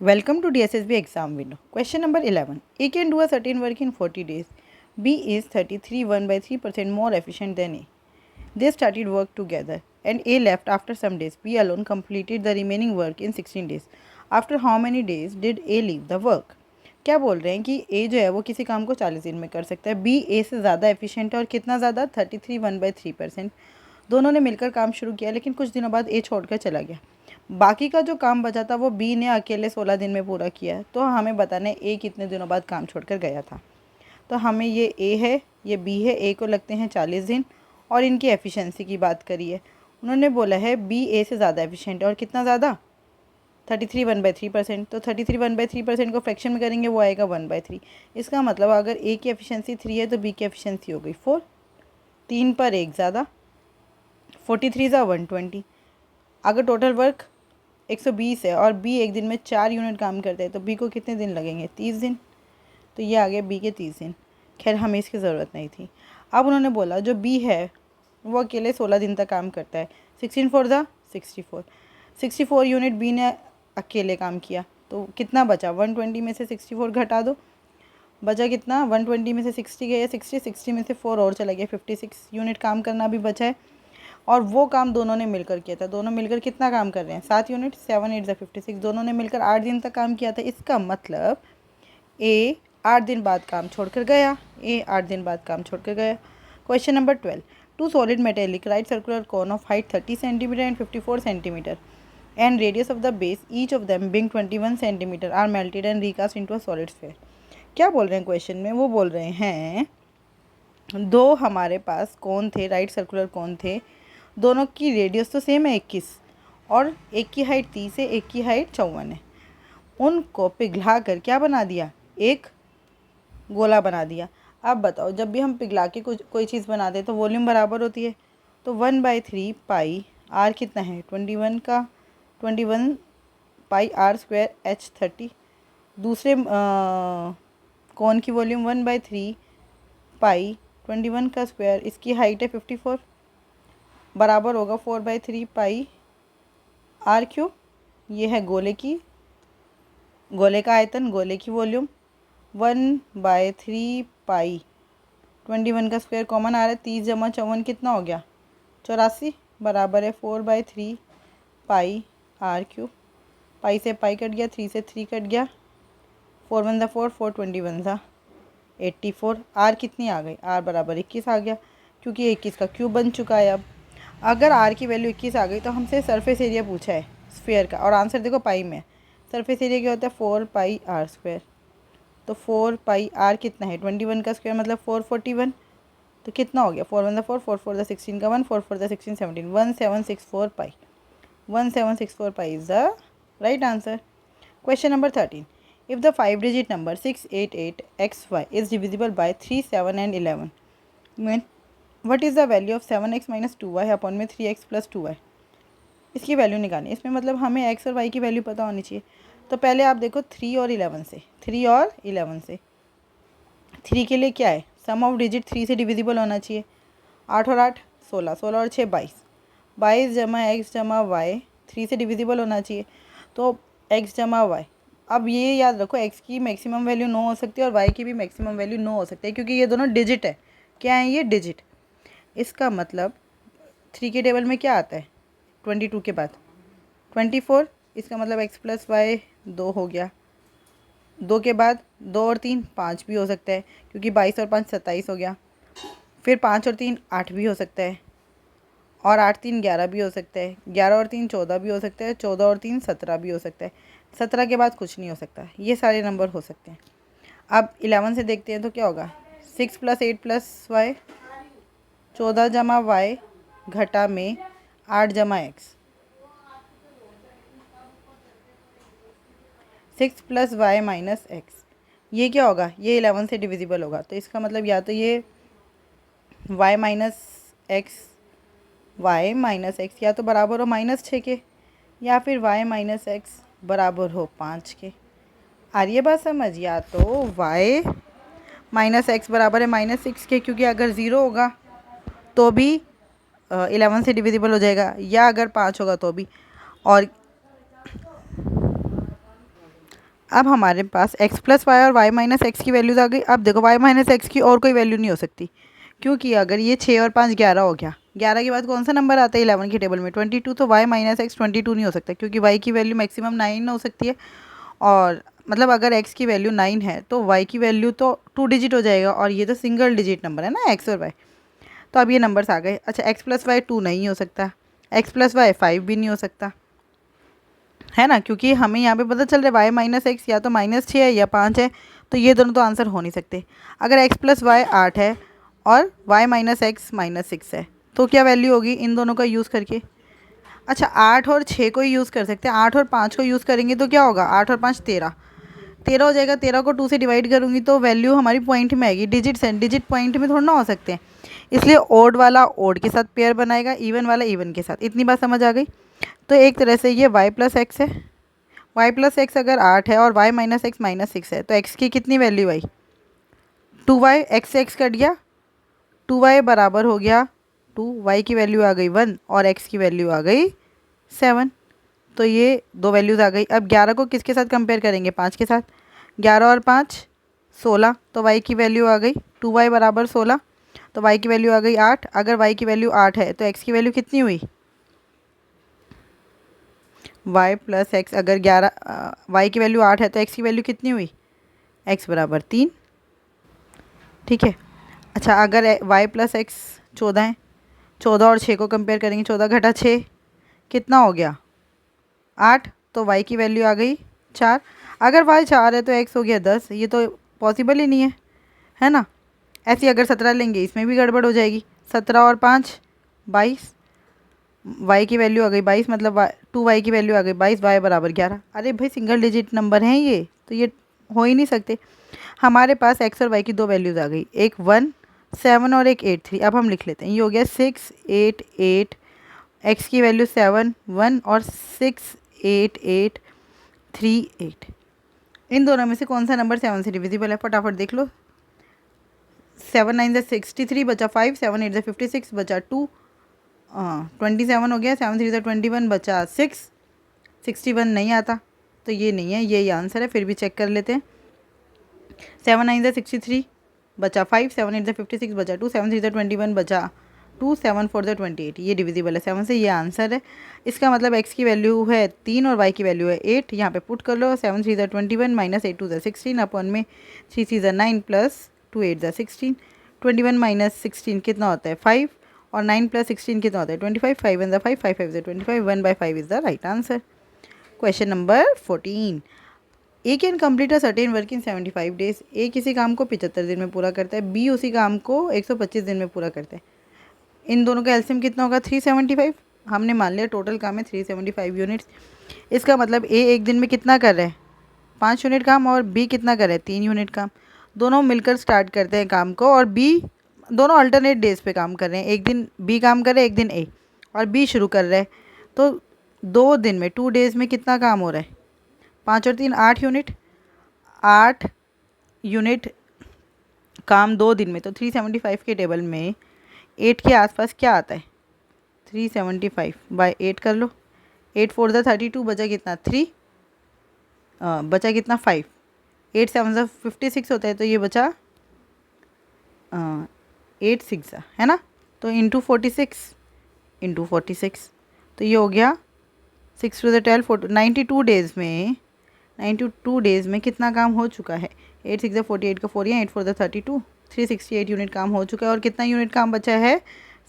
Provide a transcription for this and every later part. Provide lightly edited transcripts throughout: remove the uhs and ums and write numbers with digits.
Welcome to DSSB exam window. Question number 11. A can do a certain work in 40 days. B is 33 1 by 3% more efficient than A. They started work together and A left after some days. B alone completed the remaining work in 16 days. After how many days did A leave the work? क्या बोल रहे हैं कि ए जो है वो किसी काम को 40 दिन में कर सकता है, बी ए से ज़्यादा एफिशिएंट है और कितना ज़्यादा 33 1/3%। दोनों ने मिलकर काम शुरू किया लेकिन कुछ दिनों बाद ए छोड़कर चला गया। बाकी का जो काम बचा था वो बी ने अकेले 16 दिन में पूरा किया। तो हमें बताना है ए कितने दिनों बाद काम छोड़कर गया था। तो हमें ये ए है, ये बी है, ए को लगते हैं 40 दिन और इनकी एफिशिएंसी की बात करी है। उन्होंने बोला है बी ए से ज़्यादा एफिशिएंट है और कितना ज़्यादा 33 1/3%। तो 33 1/3% को फ्रैक्शन में करेंगे वो आएगा 1/3। इसका मतलब अगर ए की एफिशिएंसी 3 है तो बी की एफिशिएंसी हो गई 4। 3 पर 1 ज़्यादा, 43 ज़ा 120। अगर टोटल वर्क 120 है और बी एक दिन में 4 यूनिट काम करते हैं तो बी को कितने दिन लगेंगे, 30 दिन। तो ये आ गए बी के 30 दिन। खैर हमें इसकी ज़रूरत नहीं थी। अब उन्होंने बोला जो बी है वो अकेले 16 दिन तक काम करता है। 16 4 ज़ा 64, 64 यूनिट बी ने अकेले काम किया। तो कितना बचा, 120 में से 64 घटा दो, बचा कितना, 120 में से 60 गया, 60 में से 4 और चला गया, 56 यूनिट काम करना भी बचा है। और वो काम दोनों ने मिलकर किया था। दोनों मिलकर कितना काम कर रहे हैं, 7 यूनिट, 7 8 56। दोनों ने मिलकर 8 दिन तक काम किया था। इसका मतलब ए 8 दिन बाद काम छोड़कर गया। ए 8 दिन बाद काम छोड़कर गया। Question number 12. Two solid metallic right circular cone of height 30 centimetre and 54 centimetre and radius of the base each of them being 21 centimeter are melted and recast into a solid sphere. क्या बोल रहे हैं question में, वो बोल रहे हैं दो हमारे पास कौन थे, राइट सर्कुलर कौन थे, दोनों की रेडियस तो सेम है 21 और एक की हाइट 30 है, एक की हाइट 54 है। उनको पिघला कर क्या बना दिया, एक गोला बना दिया। अब बताओ जब भी हम पिघला के कुछ कोई चीज़ बनाते हैं तो वॉल्यूम बराबर होती है। तो 1/3 पाई आर कितना है, 21 का 21 पाई आर स्क्वायर एच 30। दूसरे कौन की वॉल्यूम 1/3 पाई 21 का स्क्वायर, इसकी हाइट है 54, बराबर होगा 4/3 पाई आर क्यूब। ये है गोले का आयतन, गोले की वॉल्यूम। 1/3 पाई 21 का स्क्वायर कॉमन आ रहा है, 30 जमा 54 कितना हो गया, 84, बराबर है 4/3 पाई आर क्यूब। पाई से पाई कट गया, 3 से 3 कट गया, 4 1 ज़ा 4, 4 21 ज़ा 84। आर कितनी आ गई, आर बराबर 21 आ गया क्योंकि 21 का क्यूब बन चुका है। अब अगर आर की वैल्यू 21 आ गई तो हमसे सरफेस एरिया पूछा है स्फीयर का और आंसर देखो पाई में। सरफेस एरिया क्या होता है, 4 पाई आर स्क्वायर। तो 4 पाई आर कितना है, 21 का स्क्वायर मतलब 441। तो कितना हो गया, 4 1 ज़ा 4, 4 4 ज़ा 16 का 1, 4 4 ज़ा 16 17, 1764 पाई। 1764 पाई is the right answer. Question number 13. If the 5-digit number 688xy is divisible by 3, 7 and 11, then what is the value of 7x minus 2y upon में 3x plus 2y? इसकी वैल्यू निकालनी। इसमें मतलब हमें x और y की value पता होनी चाहिए। तो पहले आप देखो 3 और 11 से, 3 और 11 से। 3 के लिए क्या है, सम ऑफ डिजिट 3 से डिविजिबल होना चाहिए। 8 और 8 16, 16 और 6 22, 22 जमा एक्स जमा वाई 3 से डिविजिबल होना चाहिए। तो x जमा वाई, अब ये याद रखो x की मैक्सिमम वैल्यू 9 हो सकती है और y की भी मैक्सिमम वैल्यू 9 हो सकती है क्योंकि ये दोनों डिजिट है। क्या है ये, डिजिट। इसका मतलब 3 के टेबल में क्या आता है, 22 के बाद 24। इसका मतलब x प्लस वाई 2 हो गया। 2 के बाद 2 और 3 5 भी हो सकता है क्योंकि 22 और 5 27 हो गया। फिर 5 और 3 8 भी हो सकता है और 8 3 11 भी हो सकता है। 11 और 3 14 भी हो सकता है। 14 और 3 17 भी हो सकता है। 17 के बाद कुछ नहीं हो सकता। ये सारे नंबर हो सकते हैं। अब 11 से देखते हैं तो क्या होगा, 6 + 8 + वाई, 14 जमा वाई घटा में 8 जमा एक्स, 6 + वाई माइनस एक्स। ये क्या होगा, ये 11 से डिविजिबल होगा। तो इसका मतलब या तो ये Y minus X, Y minus X या तो बराबर हो -6 के, या फिर वाई माइनस एक्स बराबर हो 5 के। आ रही है बात समझ, या तो वाई माइनस एक्स बराबर है -6 के क्योंकि अगर 0 होगा तो भी 11 से डिविजिबल हो जाएगा, या अगर 5 होगा तो भी। और अब हमारे पास x प्लस वाई और y माइनस एक्स की वैल्यूज़ आ गई। अब देखो y माइनस एक्स की और कोई वैल्यू नहीं हो सकती, क्योंकि अगर ये 6 और 5 11 हो गया, 11 के बाद कौन सा नंबर आता है 11 की टेबल में 22, तो y माइनस एक्स 22 नहीं हो सकता, क्योंकि y की वैल्यू मैक्सिमम 9 हो सकती है। और मतलब अगर x की वैल्यू 9 है तो y की वैल्यू तो 2 डिजिट हो जाएगा, और ये तो सिंगल डिजिट नंबर है ना x और y। तो अब ये नंबर्स आ गए। अच्छा, x प्लस वाई 2 नहीं हो सकता, x प्लस वाई 5 भी नहीं हो सकता, है ना, क्योंकि हमें यहाँ पे पता चल रहा है y माइनस एक्स या तो -6 है या 5 है, तो ये दोनों तो आंसर हो नहीं सकते। अगर x प्लस वाई 8 है और y माइनस एक्स -6 है, तो क्या वैल्यू होगी इन दोनों का यूज़ करके? अच्छा, 8 और 6 को ही यूज़ कर सकते हैं, 8 और 5 को यूज़ करेंगे तो क्या होगा, 8 और 5 13, 13 हो जाएगा। 13 को 2 से डिवाइड करूँगी तो वैल्यू हमारी पॉइंट में आएगी, डिजिट्स हैं, डिजिट पॉइंट में थोड़ा ना हो सकते हैं, इसलिए ओड वाला ओड के साथ पेयर बनाएगा, इवन वाला इवन के साथ। इतनी बात समझ आ गई? तो एक तरह से ये y प्लस एक्स है, y प्लस एक्स अगर 8 है और y माइनस एक्स -6 है, तो x की कितनी वैल्यू आई, 2y, x से x कट गया, 2y बराबर हो गया 2, y की वैल्यू आ गई 1 और x की वैल्यू आ गई 7। तो ये दो वैल्यूज़ आ गई। अब 11 को किसके साथ कंपेयर करेंगे, 5 के साथ, 11 और 5 16, तो y की वैल्यू आ गई 2y बराबर 16, तो y की वैल्यू आ गई 8। अगर y की वैल्यू 8 है तो x की वैल्यू कितनी हुई, y प्लस एक्स, अगर 11 y की वैल्यू 8 है तो x की वैल्यू कितनी हुई, x बराबर 3। ठीक है। अच्छा, अगर y प्लस एक्स 14 है, 14 और 6 को कंपेयर करेंगे, 14 घटा 6 कितना हो गया 8, तो y की वैल्यू आ गई 4। अगर y 4 है तो x हो गया 10, ये तो पॉसिबल ही नहीं है ना। ऐसे अगर 17 लेंगे इसमें भी गड़बड़ हो जाएगी, 17 और 5 22, y की वैल्यू आ गई 22, मतलब 2y की वैल्यू आ गई 22, y बराबर 11। अरे भाई सिंगल डिजिट नंबर हैं ये, तो ये हो ही नहीं सकते। हमारे पास x और y की दो वैल्यूज़ आ गई, एक 1 7 और एक 8 3। अब हम लिख लेते हैं, ये हो गया 6 8 8, x की वैल्यू 7 1 और 6 8 8 3 8। इन दोनों में से कौन सा नंबर 7 से डिविजिबल है, फटाफट देख लो। 7 9 ज़ा 63 बचा 5, 7 8 ज़ा 56 बचा 2, 27 हो गया, 7 3 ज़ा 21 बचा 6, 61 नहीं आता, तो ये नहीं है, यही आंसर है। फिर भी चेक कर लेते हैं। 7 9 ज़ा 63 बचा 5, 7 8 ज़ा 56 बचा 2, 7 3 ज़ा 21 बचा 2, 7 4 ज़ा 28, ये डिविजिबल है 7 से, ये आंसर है। इसका मतलब x की वैल्यू है 3 और y की वैल्यू है 8। यहाँ पे पुट कर लो, 7 3 ज़ा 21 माइनस 8 2 ज़ा 16 अपॉन में 3 3 ज़ा 9 प्लस 2 8 ज़ा 16। 21 माइनस 16 कितना होता है 5, और 9 प्लस 16 कितना होता है 25, 5 1 ज़ा 5, 5 5 ज़ा 25, 1/5 is the right answer. Question number 14, A can complete a certain work in 75 days. A किसी काम को 75 दिन में पूरा करता है, बी उसी काम को 125 दिन में पूरा करता है। इन दोनों का एलसीएम कितना होगा 375। हमने मान लिया टोटल काम है 375 यूनिट्स। इसका मतलब ए एक दिन में कितना कर रहा है 5 यूनिट काम, और बी कितना कर रहा है 3 यूनिट काम। दोनों मिलकर स्टार्ट करते हैं काम को, और बी दोनों अल्टरनेट डेज पे काम कर रहे हैं, एक दिन बी काम कर रहे हैं, एक दिन ए, और बी शुरू कर रहा है। तो 2 दिन में 2 डेज़ में कितना काम हो रहा है, 5 और 3 8 यूनिट, 8 यूनिट काम 2 दिन में। तो 375 के टेबल में 8 के आसपास क्या आता है, 375 बाय 8 कर लो, 8 4 ज़ा 32 बचा कितना 3, बचा कितना 5, 8 7 ज़ा 56 होता है, तो ये बचा 8 6 ज़ा, है ना, तो इंटू 46, तो ये हो गया 6 टू द 12 92 डेज़ में, 92 डेज़ में कितना काम हो चुका है। 8 6 ज़ा 48 का 4 या 8 4 ज़ा 32, 368 यूनिट काम हो चुका है। और कितना यूनिट काम बचा है,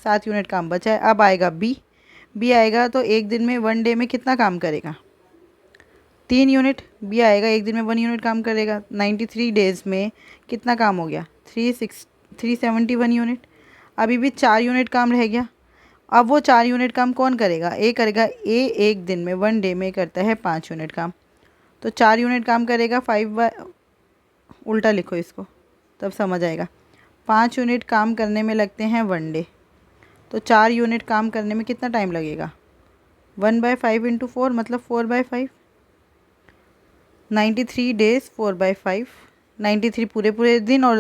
7 यूनिट काम बचा है। अब आएगा बी आएगा, तो एक दिन में 1 डे में कितना काम करेगा 3 यूनिट। बी आएगा एक दिन में 1 यूनिट काम करेगा। 93 डेज़ में कितना काम हो गया 371 यूनिट। अभी भी 4 यूनिट काम रह गया। अब वो 4 यूनिट काम कौन करेगा, ए करेगा। ए एक दिन में 1 डे में करता है 5 यूनिट काम, तो 4 यूनिट काम करेगा 5 उल्टा लिखो इसको तब समझ आएगा। 5 यूनिट काम करने में लगते हैं 1 डे, तो 4 यूनिट काम करने में कितना टाइम लगेगा 1/5 इंटू 4 मतलब 4/5। 93 डेज़ 4/5, 93 पूरे पूरे दिन, और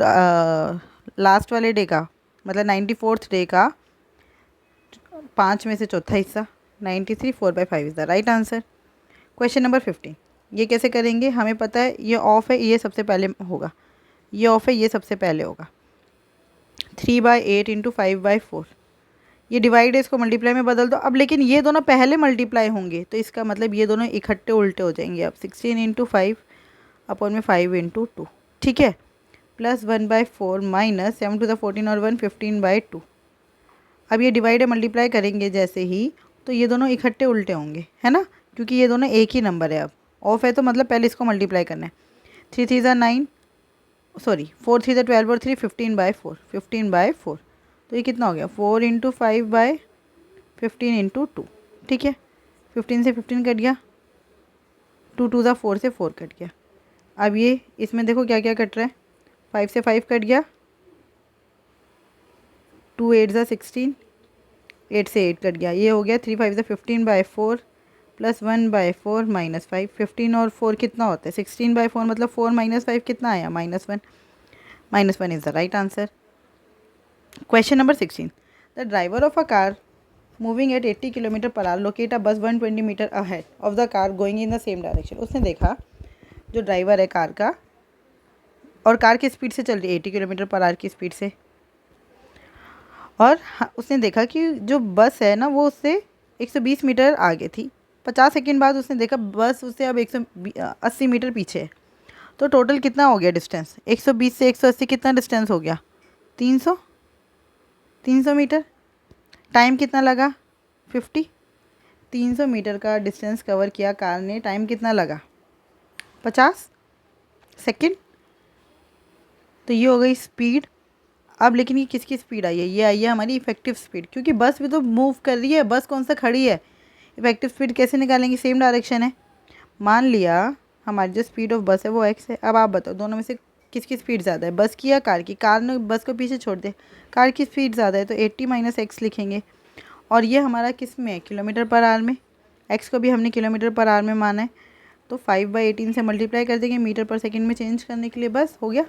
लास्ट वाले डे का मतलब 94th डे का 5 में से चौथा हिस्सा 93 4/5 is the right answer. Question number 15, ये कैसे करेंगे, हमें पता है ये ऑफ है, ये सबसे पहले होगा, ये ऑफ है, ये सबसे पहले होगा। 3/8 इंटू 5/4, ये डिवाइड है, इसको मल्टीप्लाई में बदल दो। अब लेकिन ये दोनों पहले मल्टीप्लाई होंगे तो इसका मतलब ये दोनों इकट्ठे उल्टे हो जाएंगे। अब 16 इंटू 5 अपॉन में 5 इंटू 2, ठीक है, प्लस 1/4 माइनस 7 टू द 14 और 1 15/2। अब ये डिवाइड है, मल्टीप्लाई करेंगे जैसे ही तो ये दोनों इकट्ठे उल्टे होंगे, है ना, क्योंकि ये दोनों एक ही नंबर है। अब ऑफ है तो मतलब पहले इसको मल्टीप्लाई करना है। 3 3 ज़ा 9, सॉरी 4 3 ज़ा 12 और 3 15/4, 15/4। तो ये कितना हो गया, 4 इंटू 5/15 इंटू 2, ठीक है। 15 से 15 कट गया, 2 2 ज़ा 4 से 4 कट गया। अब ये इसमें देखो क्या क्या कट रहा है, 5 से 5 कट गया, 2 8 ज़ा 16, 8 से 8 कट गया, ये हो गया 3 5 ज़ा 15/4 प्लस 1/4 माइनस 5। 15 और 4 कितना होता है, 16/4 मतलब 4 माइनस 5 कितना आया, -1। -1 is the right answer. Question number 16, the driver of a car moving at 80 kilometre per hour locate a bus 120 metre ahead of the car going in the same direction. उसने देखा, जो ड्राइवर है car का, और car की speed से चल रही है 80 किलोमीटर पर आवर की स्पीड से, और उसने देखा कि जो बस है ना वो उससे 120 मीटर आगे थी। 50 सेकंड बाद उसने देखा बस उससे अब 180 मीटर पीछे है। तो टोटल कितना हो गया डिस्टेंस, 120 से 180 कितना डिस्टेंस हो गया, 300 मीटर। टाइम कितना लगा, 50। 300 मीटर का डिस्टेंस कवर किया कार ने, टाइम कितना लगा, 50 सेकंड। तो ये हो गई स्पीड। अब लेकिन ये किसकी स्पीड आई है, ये आई है हमारी इफेक्टिव स्पीड, क्योंकि बस भी तो मूव कर रही है, बस कौन सा खड़ी है। इफेक्टिव स्पीड कैसे निकालेंगे, सेम डायरेक्शन है। मान लिया हमारी जो स्पीड ऑफ बस है वो x है। अब आप बताओ दोनों में से किसकी स्पीड ज़्यादा है, बस की या कार की। कार ने बस को पीछे छोड़ दे, कार की स्पीड ज़्यादा है तो 80 माइनस एक्स लिखेंगे। और ये हमारा किस में है, किलोमीटर पर आवर में। एक्स को भी हमने किलोमीटर पर आवर में माना है, तो 5/18 से मल्टीप्लाई कर देंगे मीटर पर सेकेंड में चेंज करने के लिए, बस हो गया।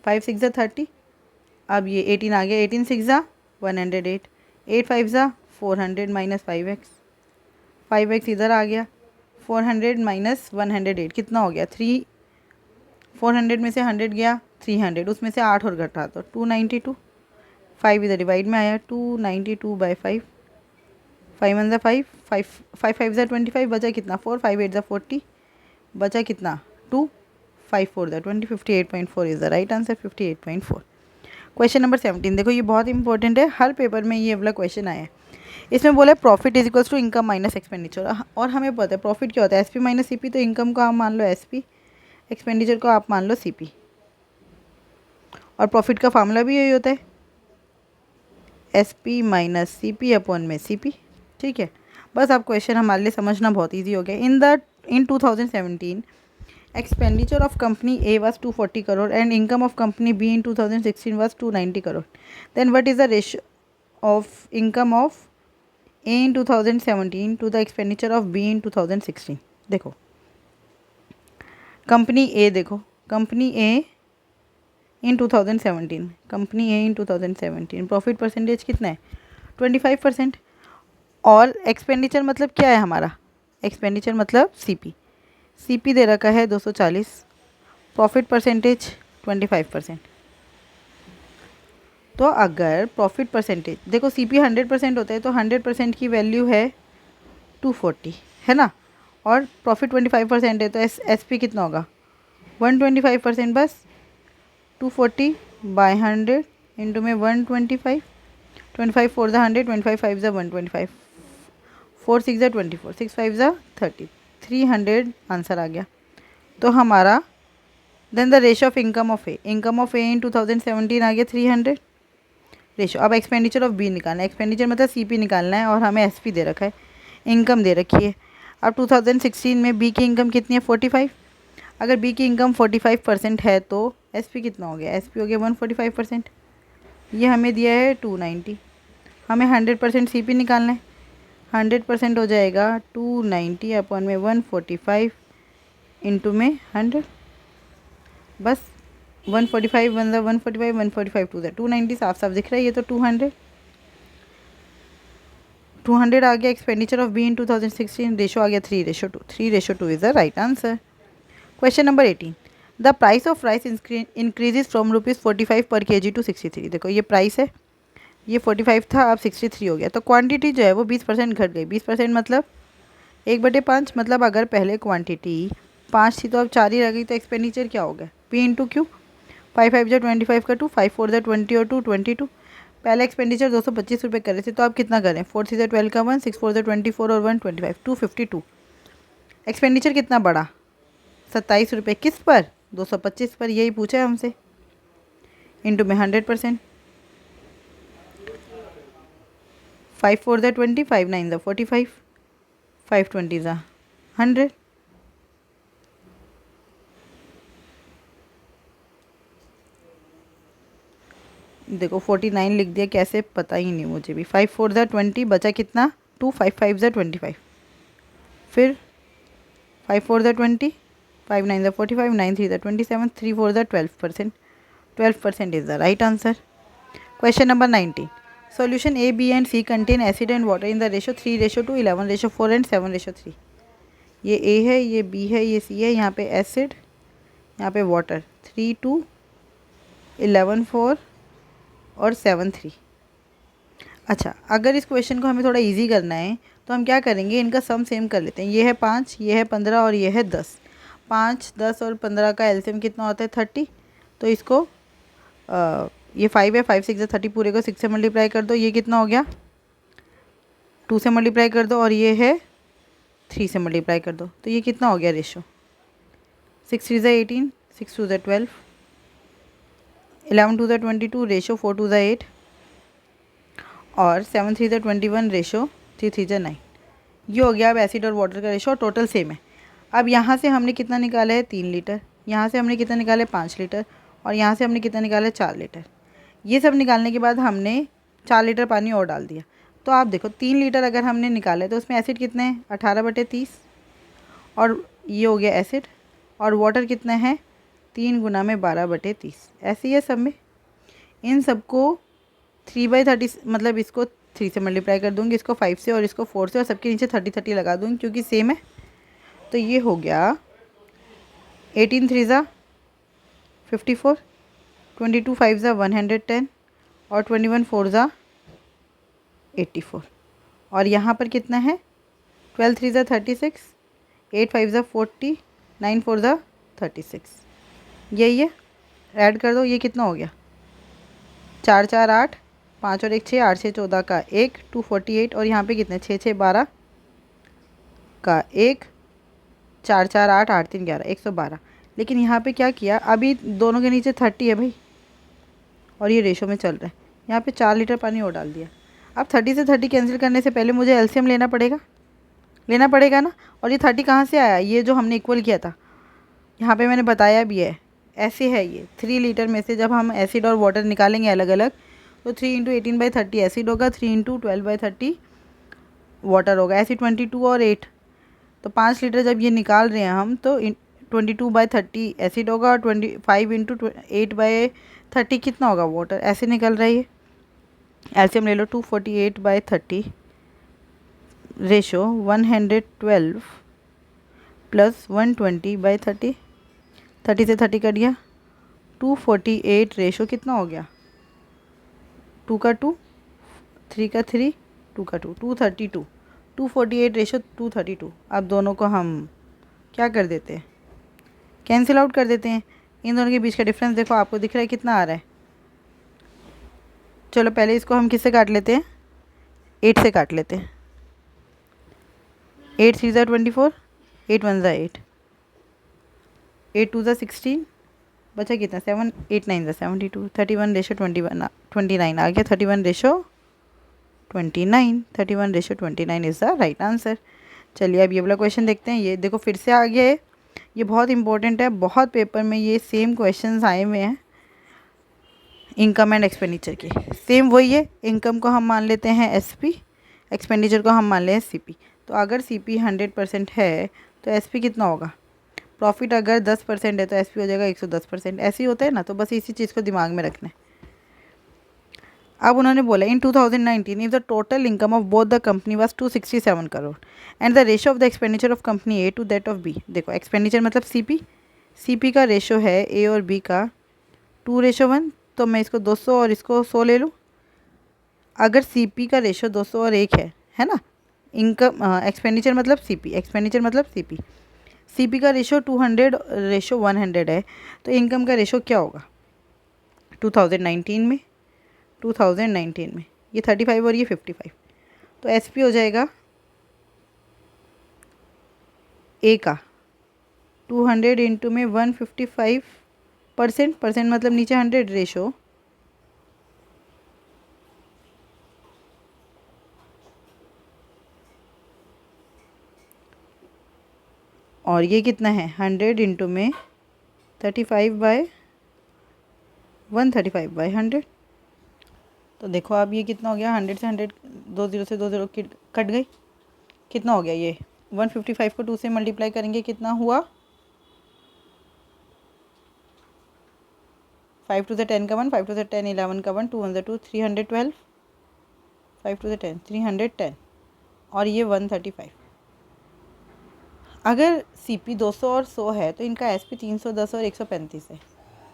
5 6 ज़ा 30, अब ये 18 आ गया, 18 6 ज़ा 108, 8 5 ज़ा 400 माइनस 5x, 5x इधर आ गया, 400 माइनस 108 कितना हो गया, 3। 400 में से 100 गया, 300, उसमें से 8 और घटा तो 292। 5 इधर डिवाइड में आया, 292/5, 5 1 ज़ा 5, 5 5 ज़ा 25, बचा कितना 4, 5 8 ज़ा 40, बचा कितना 2, 5 4 ज़ा 20, 58.4 is the right answer, 58.4। Question number 17, देखो ये बहुत इंपॉर्टेंट है, हर पेपर में ये वाला क्वेश्चन आया है। इसमें बोला है profit is equals to income minus expenditure, और हमें पता है प्रॉफिट क्या होता है, एसपी माइनस सीपी। तो इनकम को आप मान लो एसपी, एक्सपेंडिचर को आप मान लो सीपी, और प्रॉफिट का फार्मूला भी यही होता है, एसपी माइनस सीपी अपॉन में सीपी, ठीक है। बस आप क्वेश्चन हमारे लिए समझना बहुत ईजी हो गया। इन 2017 expenditure of company A was 240 crore and income of company B in 2016 was 290 crore. Then what is the ratio of income of A in 2017 to the expenditure of B in 2016? देखो company A, देखो company A in 2017, company A in 2017 profit percentage कितना है, 25%। और expenditure मतलब क्या है हमारा, expenditure मतलब सीपी, सीपी दे रखा है 240, प्रॉफिट परसेंटेज 25%। तो अगर प्रॉफिट परसेंटेज देखो सीपी 100% होता है तो 100% की वैल्यू है 240, है ना, और प्रॉफिट 25% है तो एसपी कितना होगा 125%। बस 240/100 इंटू में 125, 25 4 ज़ा 100, 25 5 ज़ा 125, 4 6 ज़ा 24, 6 5 ज़ा 30, 300 आंसर आ गया। तो हमारा then the ratio of income of A, income of A in 2017 आ गया 300 रेशो। अब एक्सपेंडिचर ऑफ बी निकालना है, एक्सपेंडिचर मतलब सीपी निकालना है, और हमें एसपी दे रखा है, इनकम दे रखी है। अब 2016 में बी की इनकम कितनी है 45, अगर बी की इनकम 45% है तो एसपी कितना हो गया, एसपी हो गया 145%। ये हमें दिया है 290, हमें 100% सीपी निकालना है, 100% हो जाएगा 290 अपॉन में 145 इंटू में 100, बस 145 1 ज़ा 145, 145 2 ज़ा 290, साफ साफ दिख रहा है ये तो 200। 200 आ गया expenditure of B in 2016, ratio आ गया 3:2, 3:2 is the right answer. Question number 18, the price of rice increases from ₹45 per kg to 63। देखो ये प्राइस है, ये 45 था, अब 63 हो गया, तो क्वांटिटी जो है वो 20% घट गई। 20% मतलब 1/5, मतलब अगर पहले क्वांटिटी 5 थी तो अब 4 ही रह गई, तो एक्सपेंडिचर क्या हो गया, P इंटू क्यू। 5 5 जो 25 का 2, 5 4 जो 20 और 2 22। पहले एक्सपेंडिचर 225 रुपये कर रहे थे, तो अब कितना करें, 4 3 जो 12 का 1, 6 4 जो 24 और 1 25, 252। एक्सपेंडिचर कितना बढ़ा, 27 रुपये, किस पर, 225 पर, यही पूछा है हमसे। इंटू में 100%, 5 4 जो 20, 5 9 जो 45, 5 20 जो 100। देखो 49 लिख दिया, कैसे पता ही नहीं मुझे भी। 5 4 जो 20, बचा कितना 2, 5 5 जो 25, फिर 5 4 जो 20, 5 9 जो 45, 9 3 जो 27, 3 4 जो 12%, 12% is the right answer. Question number 19, solution A B and C contain acid and water in the ratio 3:2, 11:4 and 7:3। ये ए है, ये बी है, ये सी है, यहाँ पे एसिड, यहाँ पे वाटर, 3:2, 11:4 और 7:3। अच्छा, अगर इस क्वेश्चन को हमें थोड़ा इजी करना है तो हम क्या करेंगे, इनका सम सेम कर लेते हैं। ये है 5, ये है 15 और ये है 10। 5 10 और 15 का एलसीएम कितना होता है, 30। तो इसको ये 5 है, 5 6 30, पूरे को 6 से मल्टीप्लाई कर दो, ये कितना हो गया, 2 से मल्टीप्लाई कर दो, और ये है 3 से मल्टीप्लाई कर दो, तो ये कितना हो गया रेशो, 6 3 18, 6 2 12, 11 2 22, रेशो 4 2 8, और 7 3 21, रेशो 3 3 9। ये हो गया अब एसिड और वाटर का रेशो, टोटल सेम है। अब यहाँ से हमने कितना निकाला है, 3 लीटर, यहाँ से हमने कितना निकाला है, 5 लीटर, और यहाँ से हमने कितना निकाला है, 4 लीटर। ये सब निकालने के बाद हमने 4 लीटर पानी और डाल दिया। तो आप देखो 3 लीटर अगर हमने निकाला है तो उसमें एसिड कितने हैं, 18/30, और ये हो गया एसिड, और वाटर कितना है, 3 गुना में 12/30। ऐसे ही है सब में। इन सबको 3/30, मतलब इसको 3 से मल्टीप्लाई कर दूँगी, इसको 5 से और इसको 4 से, और सबके नीचे 30 30 लगा दूँगी क्योंकि सेम है। तो ये हो गया 18 3 ज़ा 54, 22 5 ज़ा 110, और 21 4 ज़ा 84। और यहाँ पर कितना है, 12 3 ज़ा 36, 8 5 ज़ा 40, 9 4 ज़ा 36। यही है, ऐड कर दो, ये कितना हो गया, 4 4 8, 5 और 1 6, 8 6 14 का 1, 248, और यहाँ पे कितने, 6 6 12 का 1, 4 4 8 8 3 11, 112। लेकिन यहाँ पे क्या किया, अभी दोनों के नीचे 30 है भाई, और ये रेशो में चल रहा है, यहाँ पे 4 लीटर पानी और डाल दिया। अब 30 से 30 कैंसिल करने से पहले मुझे एलसीएम लेना पड़ेगा ना। और ये 30 कहाँ से आया, ये जो हमने इक्वल किया था, यहाँ पे मैंने बताया भी है, ऐसे है ये 3 लीटर में से जब हम एसिड और वाटर निकालेंगे अलग अलग, तो 3 × 18/30 एसिड होगा, 3 × 12/30 वाटर होगा। ऐसे 22 और 8, तो 5 लीटर जब ये निकाल रहे हैं हम, तो 22/30 एसिड होगा, और 25 × 8/30 कितना होगा, वाटर। ऐसे निकल रहा है ये। एलसीएम ले लो, 248/30, रेशो 112 प्लस 120/30, 30 से 30 कट गया, 248, रेशो कितना हो गया, 2 का 2, 3 का 3, 2 का 2, 232, 248 रेशो 232। अब दोनों को हम क्या कर देते हैं, कैंसिल आउट कर देते हैं। इन दोनों के बीच का डिफरेंस देखो, आपको दिख रहा है कितना आ रहा है। चलो पहले इसको हम किससे काट लेते हैं, 8 से काट लेते हैं। 8 3 ज़ा 24, 8 1 ज़ा 8, 8 2 ज़ा 16, बचा कितना, 7 8 9 ज़ा 72, 31 रेशो 29 आ गया, 31 ratio 29, 31 ratio 29 is the right answer. चलिए अब ये वाला क्वेश्चन देखते हैं। ये देखो फिर से आ गया है, ये बहुत इंपॉर्टेंट है, बहुत पेपर में ये सेम क्वेश्चंस आए हुए हैं इनकम एंड एक्सपेंडिचर के। सेम वही है, इनकम को हम मान लेते हैं एसपी, एक्सपेंडिचर को हम मान लें सीपी। तो अगर सीपी 100% है तो एसपी कितना होगा, प्रॉफिट अगर 10% है तो एसपी हो जाएगा 110%। ऐसे ही होता है ना, तो बस इसी चीज़ को दिमाग में रखना है। अब उन्होंने बोला in 2019 if the total income of both the company was 267 crore and the ratio of the expenditure of company A to that of B. देखो एक्सपेंडिचर मतलब सीपी का रेशो है ए और बी का 2:1, तो मैं इसको 200 और इसको 100 ले लूँ। अगर सीपी का रेशो 200 और 1 है ना, इनकम एक्सपेंडिचर मतलब सीपी सीपी का रेशो 200 रेशो 100 है, तो इनकम का रेशो क्या होगा 2019 में ये 35 और ये 55, तो एसपी हो जाएगा ए का 200 इंटू में 155% मतलब नीचे 100 रेशो और ये कितना है 100 इंटू में 35/100। तो देखो अब ये कितना हो गया 100 से 100 2 0 से 2 0 कट गई, कितना हो गया ये 155 को 2 से मल्टीप्लाई करेंगे कितना हुआ 5 to the 10 का 1, 5 to the 10 11 का 1, 2 1 2 312, 5 to the 10 310 और ये 135। अगर सीपी 200 और 100 है तो इनका एसपी 310 और 135 है,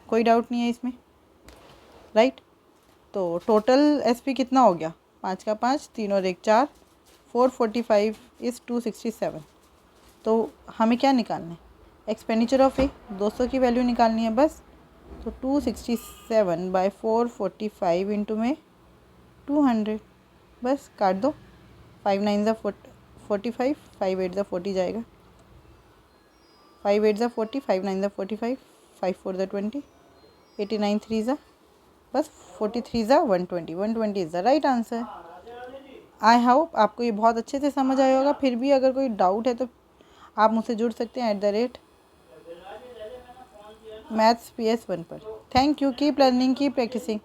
कोई डाउट नहीं है इसमें, राइट। तो टोटल एसपी कितना हो गया 5 का 5 3 और 1 4 445 इज़ 267। तो हमें क्या निकालना है एक्सपेंडिचर ऑफ ए 200 की वैल्यू निकालनी है बस। तो 267/445 इंटू में 200 बस काट दो, 5 9 ज़ा 45, 5 8 ज़ा 40 जाएगा, 5 8 ज़ा 40, 5 9 ज़ा 45, 5 4 ज़ा 20, 89 3 ज़ा बस 43 ज़ा 120, 120 is the right answer. I hope आपको ये बहुत अच्छे से समझ आया होगा। फिर भी अगर कोई डाउट है तो आप मुझसे जुड़ सकते हैं @mathsps1 पर। Thank you, keep learning, keep practising.